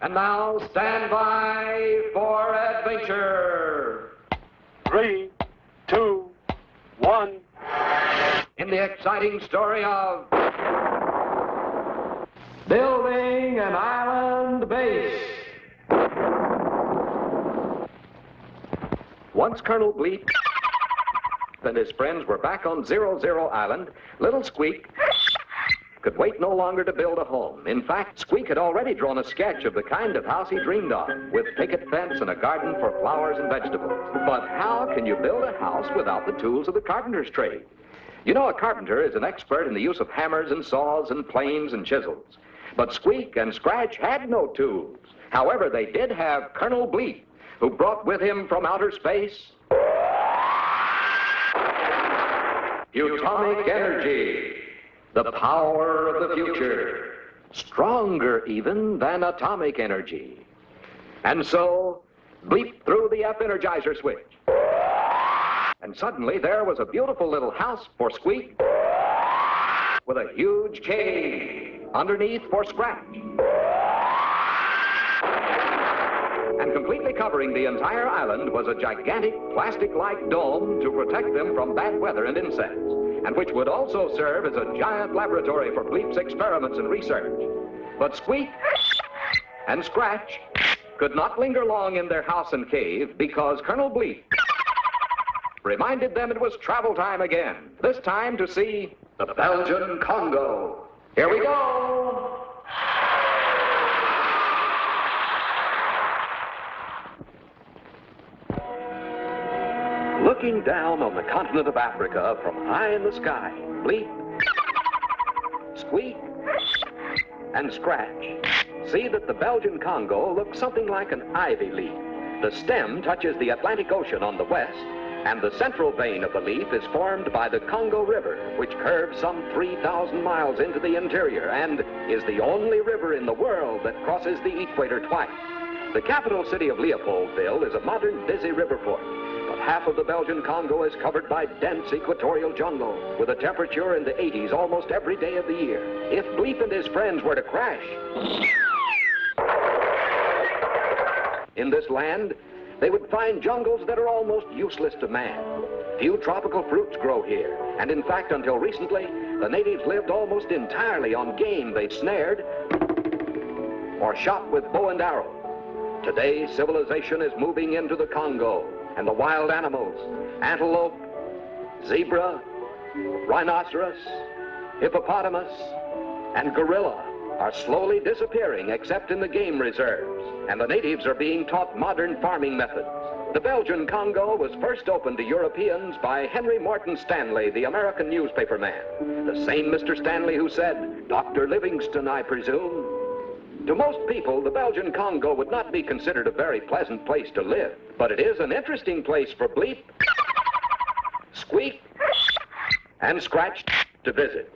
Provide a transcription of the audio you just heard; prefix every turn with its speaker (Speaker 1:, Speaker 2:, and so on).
Speaker 1: And now, stand by for adventure.
Speaker 2: 3, 2, 1.
Speaker 1: In the exciting story of building an island base. Once Colonel Bleep and his friends were back on 00 Island, little Squeak could wait no longer to build a home. In fact, Squeak had already drawn a sketch of the kind of house he dreamed of, with picket fence and a garden for flowers and vegetables. But how can you build a house without the tools of the carpenter's trade? You know, a carpenter is an expert in the use of hammers and saws and planes and chisels. But Squeak and Scratch had no tools. However, they did have Colonel Bleep, who brought with him from outer space Futonic energy, the power of the future, stronger even than atomic energy. And so, Bleep threw the F-energizer switch. And suddenly there was a beautiful little house for Squeak with a huge cave underneath for Scratch. And completely covering the entire island was a gigantic plastic-like dome to protect them from bad weather and insects, and which would also serve as a giant laboratory for Bleep's experiments and research. But Squeak and Scratch could not linger long in their house and cave because Colonel Bleep reminded them it was travel time again, this time to see the Belgian Congo. Here we go! Looking down on the continent of Africa from high in the sky, Bleep, Squeak, and Scratch see that the Belgian Congo looks something like an ivy leaf. The stem touches the Atlantic Ocean on the west, and the central vein of the leaf is formed by the Congo River, which curves some 3,000 miles into the interior and is the only river in the world that crosses the equator twice. The capital city of Leopoldville is a modern, busy river port. But half of the Belgian Congo is covered by dense equatorial jungle, with a temperature in the 80s almost every day of the year. If Bleep and his friends were to crash in this land, they would find jungles that are almost useless to man. Few tropical fruits grow here, and in fact, until recently, the natives lived almost entirely on game they snared or shot with bow and arrow. Today, civilization is moving into the Congo, and the wild animals, antelope, zebra, rhinoceros, hippopotamus, and gorilla are slowly disappearing except in the game reserves, and the natives are being taught modern farming methods. The Belgian Congo was first opened to Europeans by Henry Morton Stanley, the American newspaper man. The same Mr. Stanley who said, "Dr. Livingston, I presume." To most people, the Belgian Congo would not be considered a very pleasant place to live, but it is an interesting place for Bleep, Squeak, and Scratch to visit.